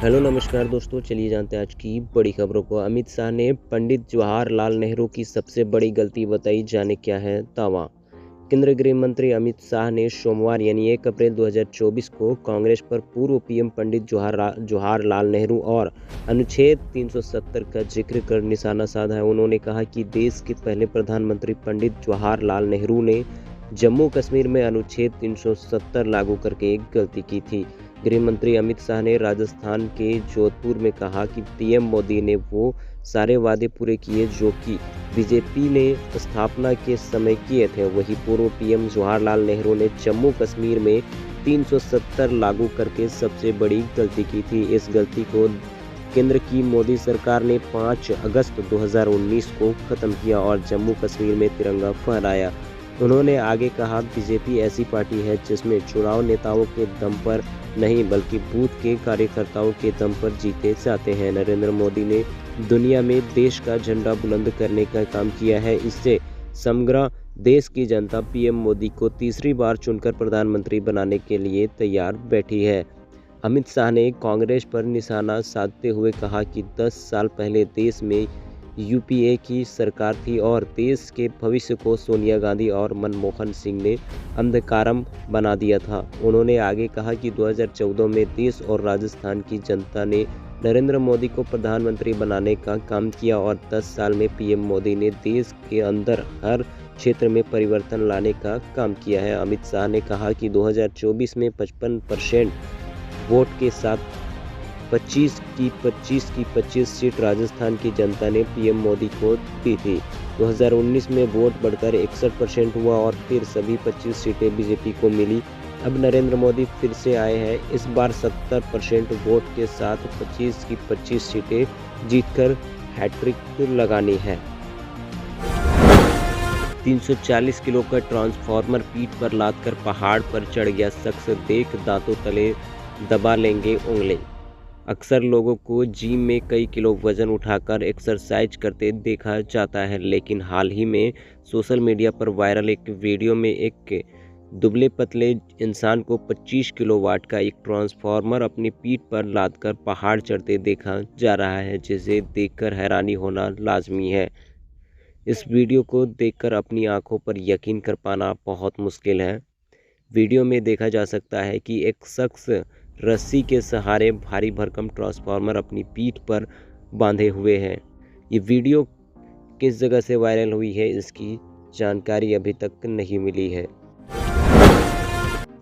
Hello नमस्कार दोस्तों, चलिए जानते हैं आज की बड़ी खबरों को। अमित शाह ने पंडित जवाहरलाल नेहरू की सबसे बड़ी गलती बताई, जाने क्या है दावा। केंद्रीय गृह मंत्री अमित शाह ने सोमवार यानी 1 अप्रैल 2024 को कांग्रेस पर पूर्व पीएम पंडित जवाहरलाल नेहरू और अनुच्छेद 370 का जिक्र कर निशाना साधा है। उन्होंने कहा कि देश के पहले प्रधानमंत्री पंडित जवाहरलाल नेहरू ने जम्मू कश्मीर में अनुच्छेद 370 लागू करके एक गलती की थी। गृह मंत्री अमित शाह ने राजस्थान के जोधपुर में कहा कि पीएम मोदी ने वो सारे वादे पूरे किए जो कि बीजेपी ने स्थापना के समय किए थे। वहीं पूर्व पीएम जवाहरलाल नेहरू ने जम्मू कश्मीर में 370 लागू करके सबसे बड़ी गलती की थी। इस गलती को केंद्र की मोदी सरकार ने 5 अगस्त 2019 को खत्म किया और जम्मू कश्मीर में तिरंगा फहराया। उन्होंने आगे कहा, बीजेपी ऐसी पार्टी है जिसमें चुनाव नेताओं के दम पर नहीं बल्कि बूथ के कार्यकर्ताओं के दम पर जीते जाते हैं। नरेंद्र मोदी ने दुनिया में देश का झंडा बुलंद करने का काम किया है। इससे समग्र देश की जनता पीएम मोदी को तीसरी बार चुनकर प्रधानमंत्री बनाने के लिए तैयार बैठी है। अमित शाह ने कांग्रेस पर निशाना साधते हुए कहा कि 10 साल पहले देश में यूपीए की सरकार थी और देश के भविष्य को सोनिया गांधी और मनमोहन सिंह ने अंधकारम बना दिया था। उन्होंने आगे कहा कि 2014 में देश और राजस्थान की जनता ने नरेंद्र मोदी को प्रधानमंत्री बनाने का काम किया और 10 साल में पीएम मोदी ने देश के अंदर हर क्षेत्र में परिवर्तन लाने का काम किया है। अमित शाह ने कहा कि 2024 में 55% वोट के साथ 25 की 25 सीट राजस्थान की जनता ने पीएम मोदी को दी थी। 2019 में वोट बढ़कर 61% हुआ और फिर सभी 25 सीटें बीजेपी को मिली। अब नरेंद्र मोदी फिर से आए हैं। इस बार 70% वोट के साथ 25 की 25 सीटें जीतकर हैट्रिक लगानी है। 340 किलो का ट्रांसफार्मर पीठ पर लादकर पहाड़ पर चढ़ गया शख्स, देख दांतों तले दबा लेंगे उंगली। अक्सर लोगों को जिम में कई किलो वजन उठाकर एक्सरसाइज करते देखा जाता है, लेकिन हाल ही में सोशल मीडिया पर वायरल एक वीडियो में एक दुबले पतले इंसान को 25 किलोवाट का एक ट्रांसफार्मर अपनी पीठ पर लादकर पहाड़ चढ़ते देखा जा रहा है, जिसे देखकर हैरानी होना लाजमी है। इस वीडियो को देखकर अपनी आंखों पर यकीन कर पाना बहुत मुश्किल है। वीडियो में देखा जा सकता है कि एक शख्स रस्सी के सहारे भारी भरकम ट्रांसफार्मर अपनी पीठ पर बांधे हुए है। ये वीडियो किस जगह से वायरल हुई है, इसकी जानकारी अभी तक नहीं मिली है।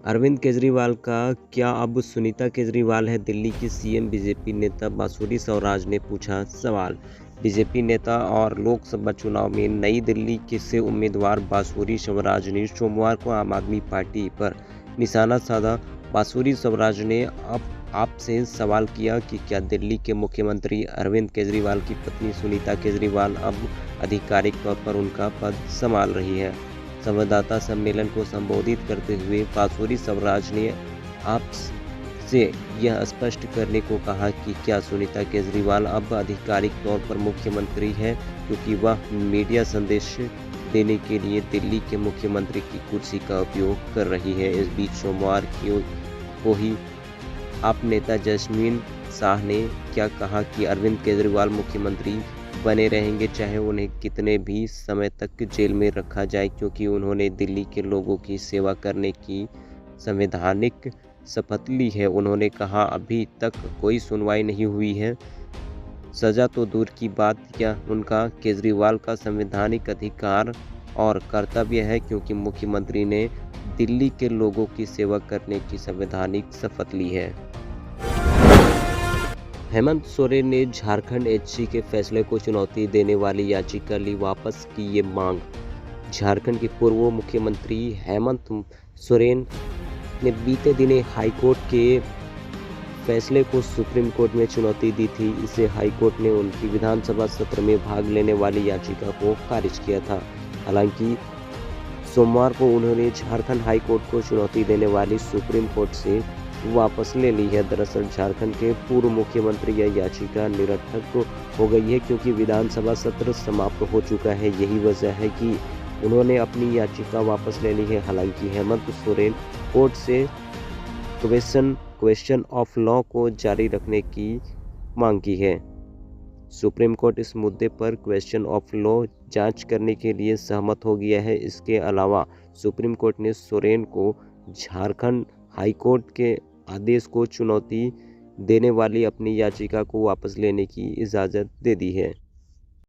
अरविंद केजरीवाल का क्या अब सुनीता केजरीवाल है दिल्ली की सीएम? बीजेपी नेता बांसुरी स्वराज ने पूछा सवाल। बीजेपी नेता और लोकसभा चुनाव में नई दिल्ली के से उम्मीदवार बांसुरी स्वराज ने सोमवार को आम आदमी पार्टी पर निशाना साधा। बांसुरी स्वराज ने अब आपसे सवाल किया कि क्या दिल्ली के मुख्यमंत्री अरविंद केजरीवाल की पत्नी सुनीता केजरीवाल अब आधिकारिक तौर पर उनका पद संभाल रही है। संवाददाता सम्मेलन को संबोधित करते हुए बांसुरी स्वराज ने आपसे यह स्पष्ट करने को कहा कि क्या सुनीता केजरीवाल अब आधिकारिक तौर पर मुख्यमंत्री है, क्योंकि वह मीडिया संदेश देने के लिए दिल्ली के मुख्यमंत्री की कुर्सी का उपयोग कर रही है। इस बीच सोमवार को ही आप नेता जसमीन शाह ने क्या कहा कि अरविंद केजरीवाल मुख्यमंत्री बने रहेंगे, चाहे उन्हें कितने भी समय तक जेल में रखा जाए, क्योंकि उन्होंने दिल्ली के लोगों की सेवा करने की संवैधानिक शपथ ली है। उन्होंने कहा, अभी तक कोई सुनवाई नहीं हुई है। सजा तो दूर की बात, क्या उनका केजरीवाल का संवैधानिक अधिकार और कर्तव्य है, क्योंकि मुख्यमंत्री ने दिल्ली के लोगों की सेवा करने की संवैधानिक शपथ ली है। हेमंत सोरेन ने झारखंड एचसी के फैसले को चुनौती देने वाली याचिका ली वापस की ये मांग। झारखंड के पूर्व मुख्यमंत्री हेमंत सोरेन ने बीते दिने हाईकोर्ट के फैसले को सुप्रीम कोर्ट में चुनौती दी थी। इसे हाईकोर्ट ने उनकी विधानसभा सत्र में भाग लेने वाली याचिका को खारिज किया था। हालांकि सोमवार को उन्होंने झारखंड हाईकोर्ट को चुनौती देने वाली सुप्रीम कोर्ट से वापस ले ली है। दरअसल झारखंड के पूर्व मुख्यमंत्री यह याचिका निरर्थक हो गई है, क्योंकि विधानसभा सत्र समाप्त हो चुका है। यही वजह है कि उन्होंने अपनी याचिका वापस ले ली है। हालांकि हेमंत सोरेन कोर्ट से क्वेश्चन क्वेश्चन ऑफ लॉ को जारी रखने की मांग की है। सुप्रीम कोर्ट इस मुद्दे पर क्वेश्चन ऑफ लॉ जांच करने के लिए सहमत हो गया है। इसके अलावा सुप्रीम कोर्ट ने सोरेन को झारखंड हाई कोर्ट के आदेश को चुनौती देने वाली अपनी याचिका को वापस लेने की इजाज़त दे दी है।